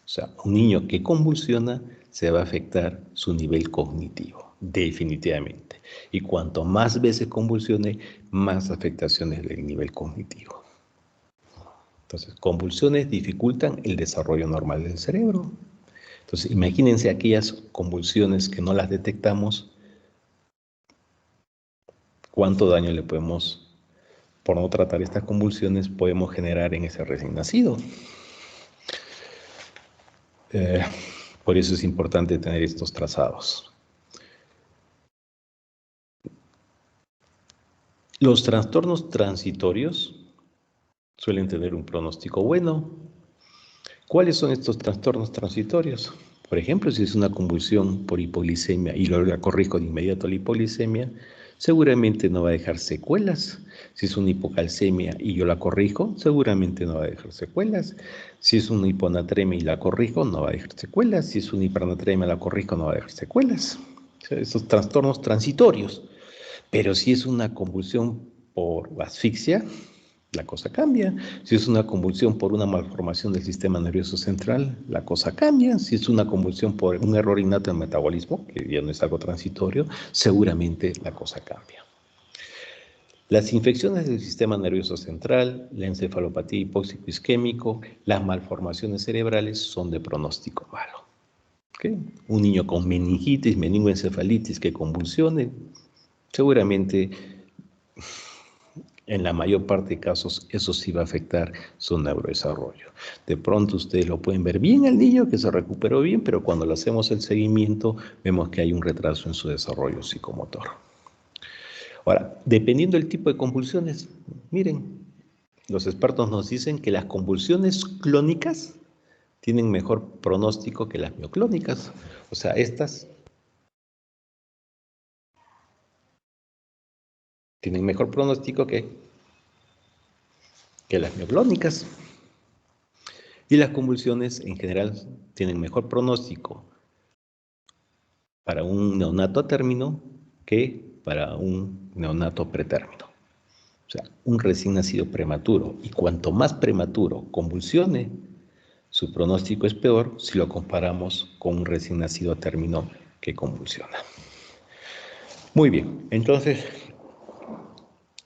S1: O sea, un niño que convulsiona se va a afectar su nivel cognitivo, definitivamente. Y cuanto más veces convulsione, más afectaciones del nivel cognitivo. Entonces, convulsiones dificultan el desarrollo normal del cerebro. Entonces, imagínense aquellas convulsiones que no las detectamos, cuánto daño le podemos, por no tratar estas convulsiones, podemos generar en ese recién nacido. Por eso es importante tener estos trazados. Los trastornos transitorios suelen tener un pronóstico bueno. ¿Cuáles son estos trastornos transitorios? Por ejemplo, si es una convulsión por hipoglicemia y la corrijo de inmediato la hipoglicemia, seguramente no va a dejar secuelas. Si es una hipocalcemia y yo la corrijo, seguramente no va a dejar secuelas. Si es una hiponatremia y la corrijo, no va a dejar secuelas. Si es una hipernatremia y la corrijo, no va a dejar secuelas. O sea, esos trastornos transitorios. Pero si es una convulsión por asfixia, la cosa cambia. Si es una convulsión por una malformación del sistema nervioso central, la cosa cambia. Si es una convulsión por un error innato en el metabolismo, que ya no es algo transitorio, seguramente la cosa cambia. Las infecciones del sistema nervioso central, la encefalopatía hipóxico-isquémico, las malformaciones cerebrales son de pronóstico malo. ¿Okay? Un niño con meningitis, meningoencefalitis que convulsione, seguramente en la mayor parte de casos, eso sí va a afectar su neurodesarrollo. De pronto ustedes lo pueden ver bien al niño que se recuperó bien, pero cuando le hacemos el seguimiento, vemos que hay un retraso en su desarrollo psicomotor. Ahora, dependiendo del tipo de convulsiones, miren, los expertos nos dicen que las convulsiones clónicas tienen mejor pronóstico que las mioclónicas. O sea, estas tienen mejor pronóstico que las mioclónicas. Y las convulsiones en general tienen mejor pronóstico para un neonato a término que para un neonato pretérmino. O sea, un recién nacido prematuro. Y cuanto más prematuro convulsione, su pronóstico es peor si lo comparamos con un recién nacido a término que convulsiona. Muy bien, entonces,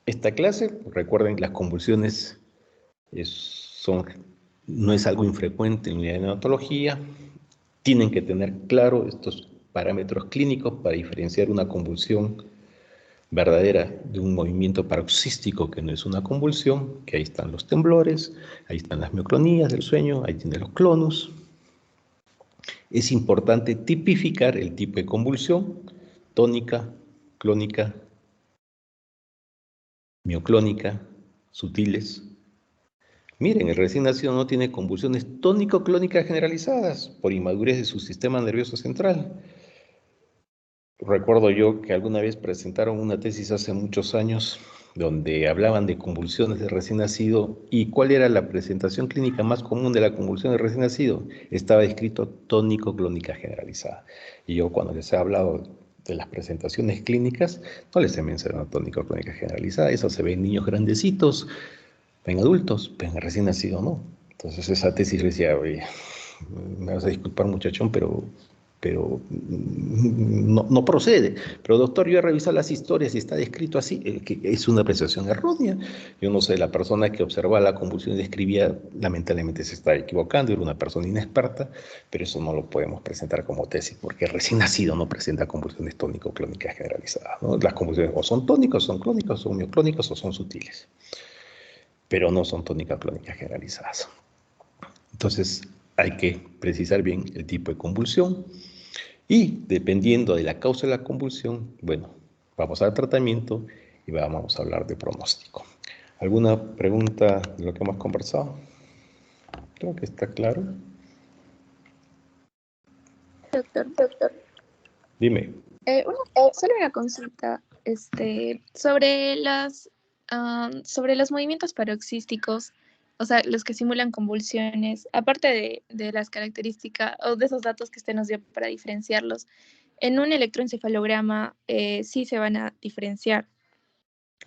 S1: esta clase, recuerden, las convulsiones no es algo infrecuente en la neonatología. Tienen que tener claro estos parámetros clínicos para diferenciar una convulsión verdadera de un movimiento paroxístico que no es una convulsión, que ahí están los temblores, ahí están las mioclonías del sueño, ahí tienen los clonus. Es importante tipificar el tipo de convulsión: tónica, clónica, mioclónica, sutiles. Miren, el recién nacido no tiene convulsiones tónico-clónicas generalizadas por inmadurez de su sistema nervioso central. Recuerdo yo que alguna vez presentaron una tesis hace muchos años donde hablaban de convulsiones de recién nacido, y ¿cuál era la presentación clínica más común de la convulsión de recién nacido? Estaba escrito tónico-clónica generalizada. Y yo, cuando les he hablado de las presentaciones clínicas, no les he mencionado tónico-clónica generalizada. Eso se ve en niños grandecitos, en adultos, pero en recién nacido no. Entonces esa tesis le decía: oye, me vas a disculpar, muchachón, pero pero no procede. Pero doctor, yo he revisado las historias y está descrito así, que es una apreciación errónea. Yo no sé, la persona que observaba la convulsión y describía, lamentablemente se está equivocando, era una persona inexperta, pero eso no lo podemos presentar como tesis, porque recién nacido no presenta convulsiones tónico-clónicas generalizadas, ¿no? Las convulsiones o son tónicas, son clónicas, son mioclónicas o son sutiles, pero no son tónicas clónicas generalizadas. Entonces, hay que precisar bien el tipo de convulsión y dependiendo de la causa de la convulsión, bueno, vamos al tratamiento y vamos a hablar de pronóstico. ¿Alguna pregunta de lo que hemos conversado? Creo que está claro.
S2: Doctor,
S1: Dime.
S2: solo una consulta sobre los movimientos paroxísticos, o sea, los que simulan convulsiones, aparte de las características o de esos datos que usted nos dio para diferenciarlos, en un electroencefalograma sí se van a diferenciar.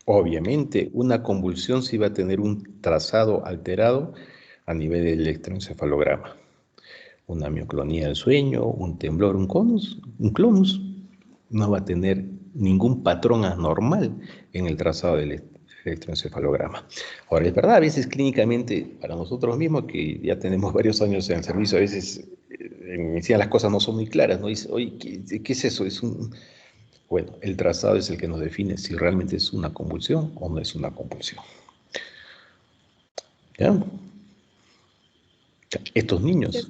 S1: Obviamente, una convulsión sí va a tener un trazado alterado a nivel del electroencefalograma. Una mioclonía del sueño, un temblor, un clonus, no va a tener ningún patrón anormal en el trazado del electroencefalograma. Ahora, es verdad, a veces clínicamente, para nosotros mismos, que ya tenemos varios años en el servicio, a veces en medicina las cosas no son muy claras, ¿no? Dice, oye, ¿qué es eso? Bueno, el trazado es el que nos define si realmente es una convulsión o no es una convulsión. ¿Ya? Estos niños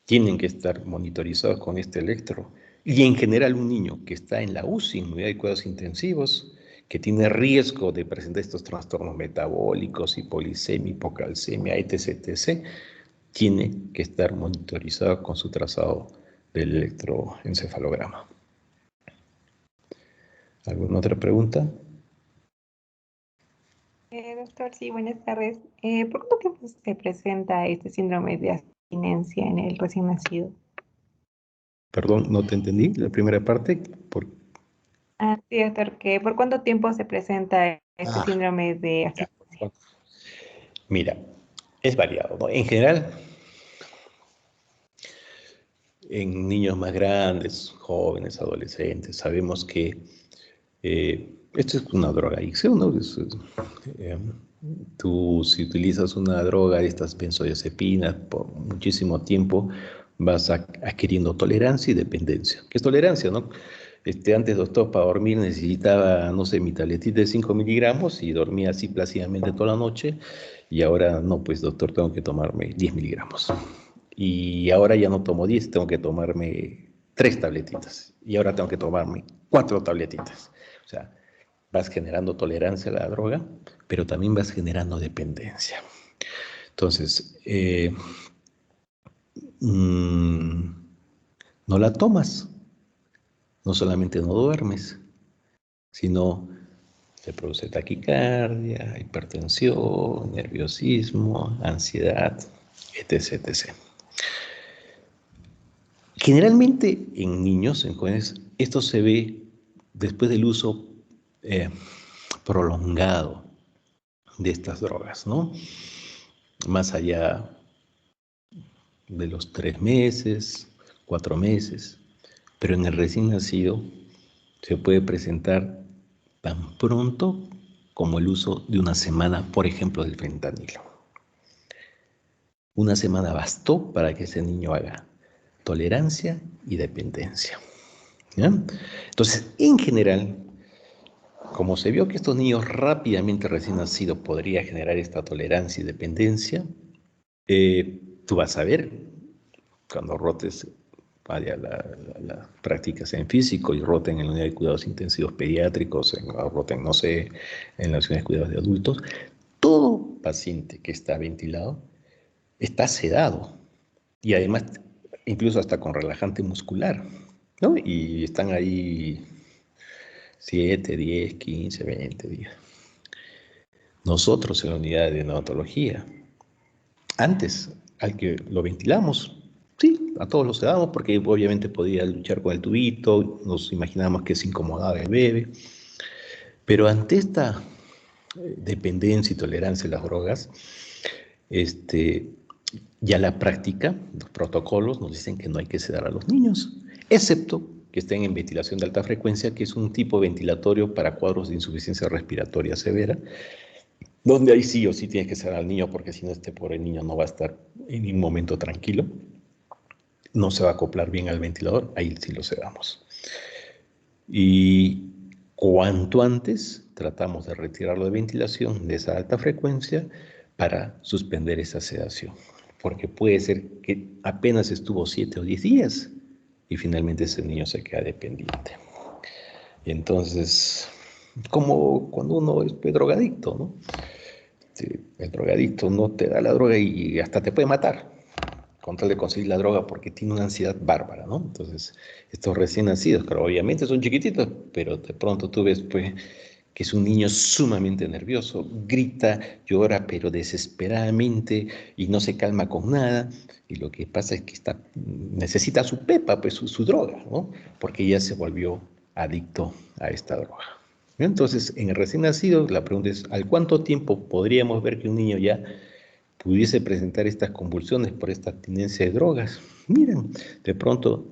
S1: tienen que estar monitorizados con este electro. Y en general un niño que está en la UCI, en unidad de cuidados intensivos, que tiene riesgo de presentar estos trastornos metabólicos, hipolisemia, hipocalcemia, etc., etc., tiene que estar monitorizado con su trazado del electroencefalograma. ¿Alguna otra pregunta?
S3: Doctor, sí, buenas tardes. ¿Por cuánto tiempo se presenta este síndrome de abstinencia en el recién nacido?
S1: Perdón, no te entendí la primera parte.
S3: Sí, doctor, ¿por cuánto tiempo se presenta este
S1: Ah,
S3: síndrome de
S1: ya.
S3: abstinencia?
S1: Mira, es variado, ¿no? En general, en niños más grandes, jóvenes, adolescentes, sabemos que esto es una drogadicción, ¿no? Eh, tú si utilizas una droga de estas benzodiazepinas por muchísimo tiempo, vas adquiriendo tolerancia y dependencia. ¿Qué es tolerancia, no? Antes, doctor, para dormir necesitaba, no sé, mi tabletita de 5 miligramos y dormía así plácidamente toda la noche. Y ahora no, pues, doctor, tengo que tomarme 10 miligramos. Y ahora ya no tomo 10, tengo que tomarme 3 tabletitas. Y ahora tengo que tomarme 4 tabletitas. O sea, vas generando tolerancia a la droga, pero también vas generando dependencia. Entonces, no la tomas, no solamente no duermes, sino te produce taquicardia, hipertensión, nerviosismo, ansiedad, etc., etc. Generalmente en niños, en jóvenes, esto se ve después del uso eh, prolongado de estas drogas, ¿no? Más allá de los 3 meses, 4 meses, pero en el recién nacido se puede presentar tan pronto como el uso de una semana, por ejemplo, del fentanilo. Una semana bastó para que ese niño haga tolerancia y dependencia. ¿Ya? Entonces, en general, como se vio que estos niños rápidamente recién nacidos podría generar esta tolerancia y dependencia, tú vas a ver cuando rotes vaya las prácticas en físico y roten en la unidad de cuidados intensivos pediátricos, roten, no sé, en las unidades de cuidados de adultos, todo paciente que está ventilado está sedado y además incluso hasta con relajante muscular, ¿no? Y están ahí 7, 10, 15, 20 días. Nosotros en la unidad de neonatología, antes al que lo ventilamos, sí, a todos los sedamos porque obviamente podía luchar con el tubito, nos imaginábamos que se incomodaba el bebé, pero ante esta dependencia y tolerancia a las drogas, Ya la práctica, los protocolos nos dicen que no hay que sedar a los niños, excepto que estén en ventilación de alta frecuencia, que es un tipo ventilatorio para cuadros de insuficiencia respiratoria severa, donde ahí sí o sí tienes que sedar al niño, porque si no, este pobre niño no va a estar en ningún momento tranquilo, no se va a acoplar bien al ventilador, ahí sí lo sedamos. Y cuanto antes tratamos de retirarlo de ventilación de esa alta frecuencia para suspender esa sedación, porque puede ser que apenas estuvo 7 o 10 días y finalmente ese niño se queda dependiente. Y entonces, como cuando uno es drogadicto, ¿no? El drogadicto no te da la droga y hasta te puede matar con tal de conseguir la droga porque tiene una ansiedad bárbara, ¿no? Entonces, estos recién nacidos, claro, obviamente son chiquititos, pero de pronto tú ves, pues, que es un niño sumamente nervioso, grita, llora, pero desesperadamente y no se calma con nada. Y lo que pasa es que necesita su pepa, pues su droga, ¿no? Porque ya se volvió adicto a esta droga. Entonces, en el recién nacido, la pregunta es, ¿al cuánto tiempo podríamos ver que un niño ya pudiese presentar estas convulsiones por esta abstinencia de drogas? Miren, de pronto,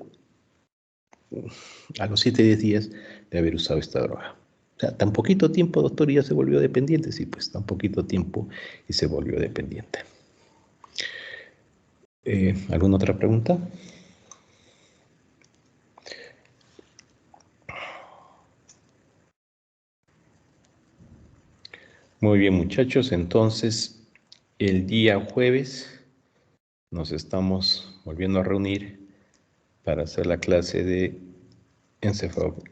S1: a los 7 o 10 días de haber usado esta droga. O sea, tan poquito tiempo, doctor, y ya se volvió dependiente. Sí, pues tan poquito tiempo y se volvió dependiente. ¿Alguna otra pregunta? Muy bien, muchachos. Entonces, el día jueves nos estamos volviendo a reunir para hacer la clase de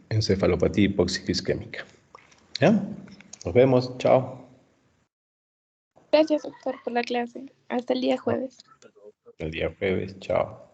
S1: encefalopatía hipóxico isquémica. ¿Ya? Nos vemos. Chao.
S2: Gracias, doctor, por la clase. Hasta el día jueves.
S1: El día jueves. Chao.